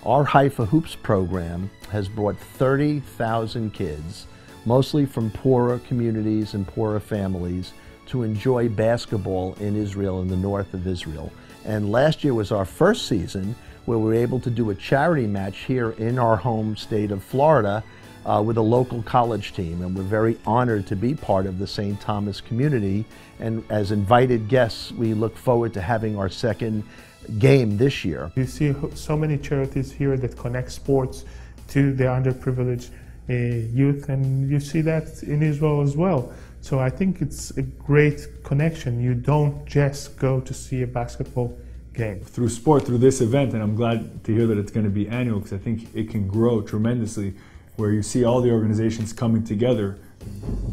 Our Haifa Hoops program has brought 30,000 kids, mostly from poorer communities and poorer families, to enjoy basketball in Israel, in the north of Israel. And last year was our first season where we were able to do a charity match here in our home state of Florida with a local college team. And we're very honored to be part of the St. Thomas community. And as invited guests, we look forward to having our second game this year. You see so many charities here that connect sports to the underprivileged youth, and you see that in Israel as well. So I think it's a great connection. You don't just go to see a basketball game. Through sport, through this event, and I'm glad to hear that it's going to be annual, because I think it can grow tremendously, where you see all the organizations coming together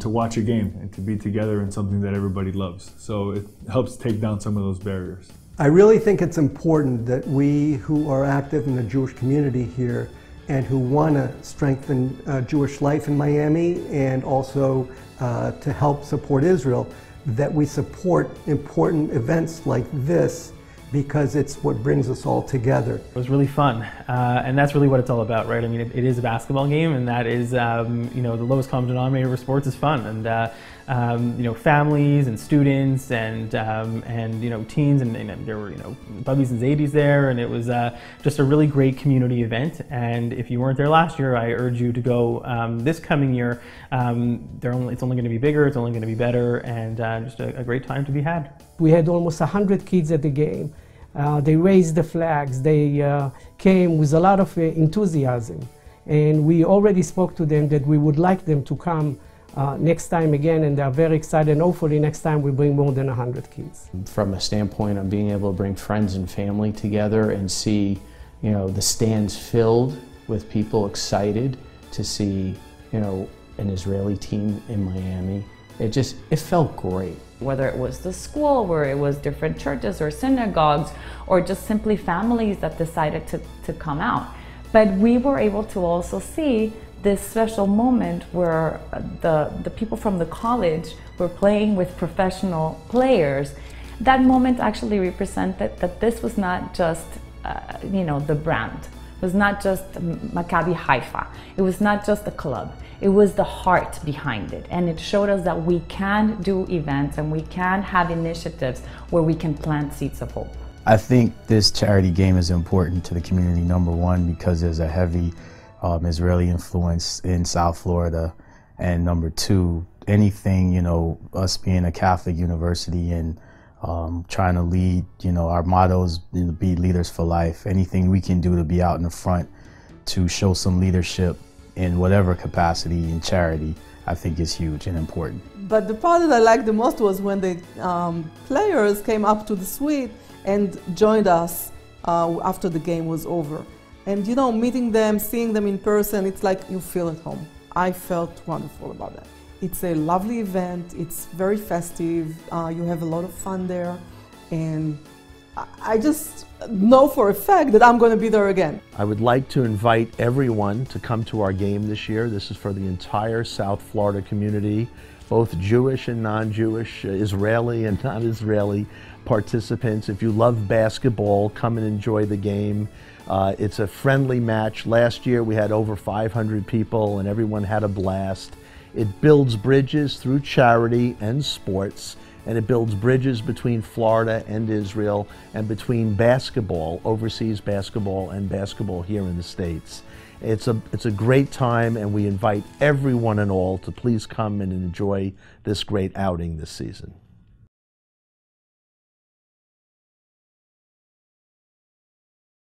to watch a game and to be together in something that everybody loves. So it helps take down some of those barriers. I really think it's important that we who are active in the Jewish community here and who want to strengthen Jewish life in Miami and also to help support Israel, that we support important events like this, because it's what brings us all together. It was really fun, and that's really what it's all about, right? I mean, it is a basketball game, and that is, you know, the lowest common denominator of sports is fun, and you know, families and students and you know, teens, and there were, you know, bubbies and zadies there, and it was just a really great community event. And if you weren't there last year, I urge you to go this coming year. It's only going to be bigger, it's only going to be better, and just a great time to be had. We had almost 100 kids at the game. They raised the flags. They came with a lot of enthusiasm. And we already spoke to them that we would like them to come next time again, and they're very excited. And hopefully next time we bring more than 100 kids. From a standpoint of being able to bring friends and family together and see, you know, the stands filled with people excited to see, you know, an Israeli team in Miami, it felt great. Whether it was the school, where it was different churches or synagogues, or just simply families that decided to come out. But we were able to also see this special moment where the people from the college were playing with professional players. That moment actually represented that this was not just you know, the brand. It was not just Maccabi Haifa. It was not just a club. It was the heart behind it. And it showed us that we can do events and we can have initiatives where we can plant seeds of hope. I think this charity game is important to the community, number one, because there's a heavy Israeli influence in South Florida. And number two, anything, you know, us being a Catholic university and trying to lead, you know, our motto is be leaders for life. Anything we can do to be out in the front to show some leadership in whatever capacity in charity, I think is huge and important. But the part that I liked the most was when the players came up to the suite and joined us after the game was over. And you know, meeting them, seeing them in person, it's like you feel at home. I felt wonderful about that. It's a lovely event, it's very festive, you have a lot of fun there, and I just know for a fact that I'm going to be there again. I would like to invite everyone to come to our game this year. This is for the entire South Florida community, both Jewish and non-Jewish, Israeli and non-Israeli participants. If you love basketball, come and enjoy the game. It's a friendly match. Last year we had over 500 people and everyone had a blast. It builds bridges through charity and sports, and it builds bridges between Florida and Israel and between basketball, overseas basketball, and basketball here in the States. It's a great time, and we invite everyone and all to please come and enjoy this great outing this season.